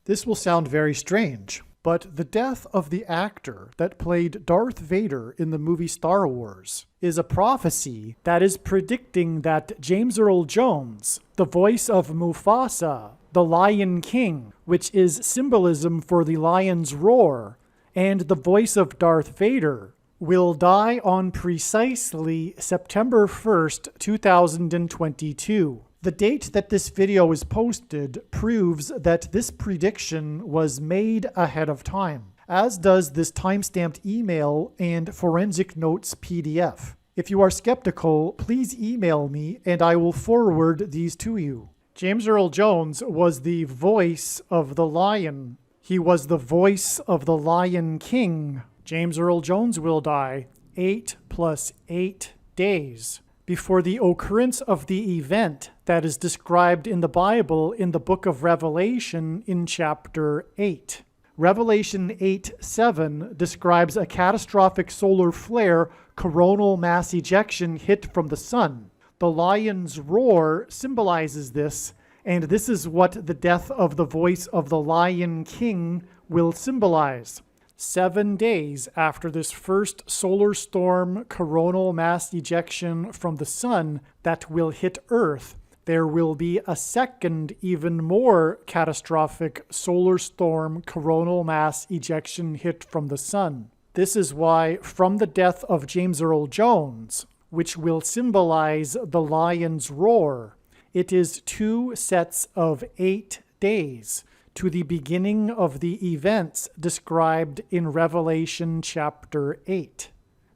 This will sound very strange, but the death of the actor that played Darth Vader in the movie Star Wars is a prophecy that is predicting that James Earl Jones, the voice of Mufasa, the Lion King, which is symbolism for the lion's roar, and the voice of Darth Vader, will die on precisely September 1st, 2022. The date that this video is posted proves that this prediction was made ahead of time, as does this timestamped email and forensic notes PDF. If you are skeptical, please email me and I will forward these to you. James Earl Jones was the voice of the lion. He was the voice of the Lion King. James Earl Jones will die 8 + 8 days before the occurrence of the event that is described in the Bible in the book of Revelation in chapter 8. Revelation 8:7 describes a catastrophic solar flare coronal mass ejection hit from the sun. The lion's roar symbolizes this, and this is what the death of the voice of the Lion King will symbolize. 7 days after this first solar storm coronal mass ejection from the sun that will hit Earth, there will be a second, even more catastrophic solar storm coronal mass ejection hit from the sun. This is why, from the death of James Earl Jones, which will symbolize the lion's roar, it is 2 sets of 8 days to the beginning of the events described in Revelation chapter 8.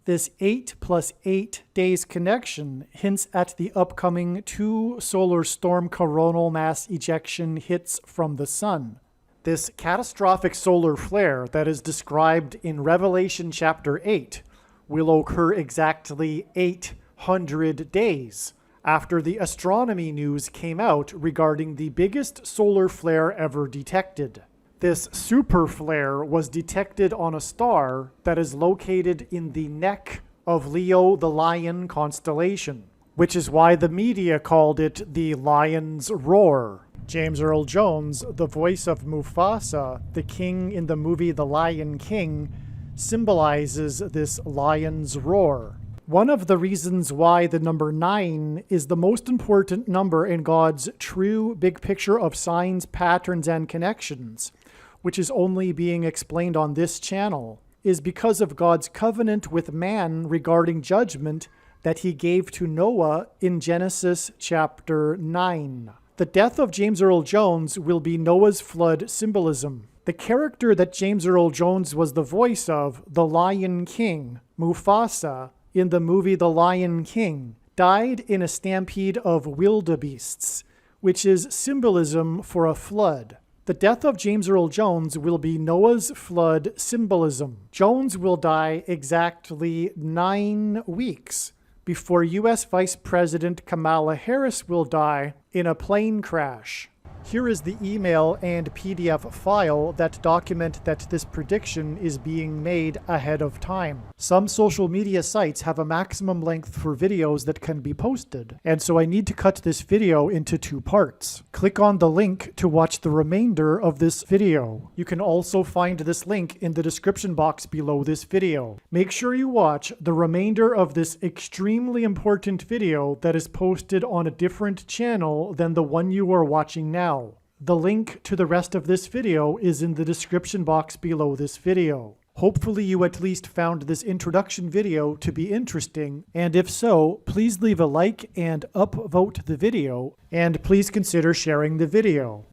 This 8 + 8 days connection hints at the upcoming 2 solar storm coronal mass ejection hits from the sun. This catastrophic solar flare that is described in Revelation chapter 8 will occur exactly 800 days after the astronomy news came out regarding the biggest solar flare ever detected. This super flare was detected on a star that is located in the neck of Leo the Lion constellation, which is why the media called it the lion's roar. James Earl Jones, the voice of Mufasa, the king in the movie The Lion King, symbolizes this lion's roar. One of the reasons why the number 9 is the most important number in God's true big picture of signs, patterns, and connections, which is only being explained on this channel, is because of God's covenant with man regarding judgment that he gave to Noah in Genesis chapter 9. The death of James Earl Jones will be Noah's flood symbolism. The character that James Earl Jones was the voice of, the Lion King, Mufasa, in the movie The Lion King, died in a stampede of wildebeests, which is symbolism for a flood. The death of James Earl Jones will be Noah's flood symbolism. Jones will die exactly 9 weeks before U.S. Vice President Kamala Harris will die in a plane crash. Here is the email and PDF file that document that this prediction is being made ahead of time. Some social media sites have a maximum length for videos that can be posted, and so I need to cut this video into 2 parts. Click on the link to watch the remainder of this video. You can also find this link in the description box below this video. Make sure you watch the remainder of this extremely important video that is posted on a different channel than the one you are watching now. The link to the rest of this video is in the description box below this video. Hopefully you at least found this introduction video to be interesting, and if so, please leave a like and upvote the video, and please consider sharing the video.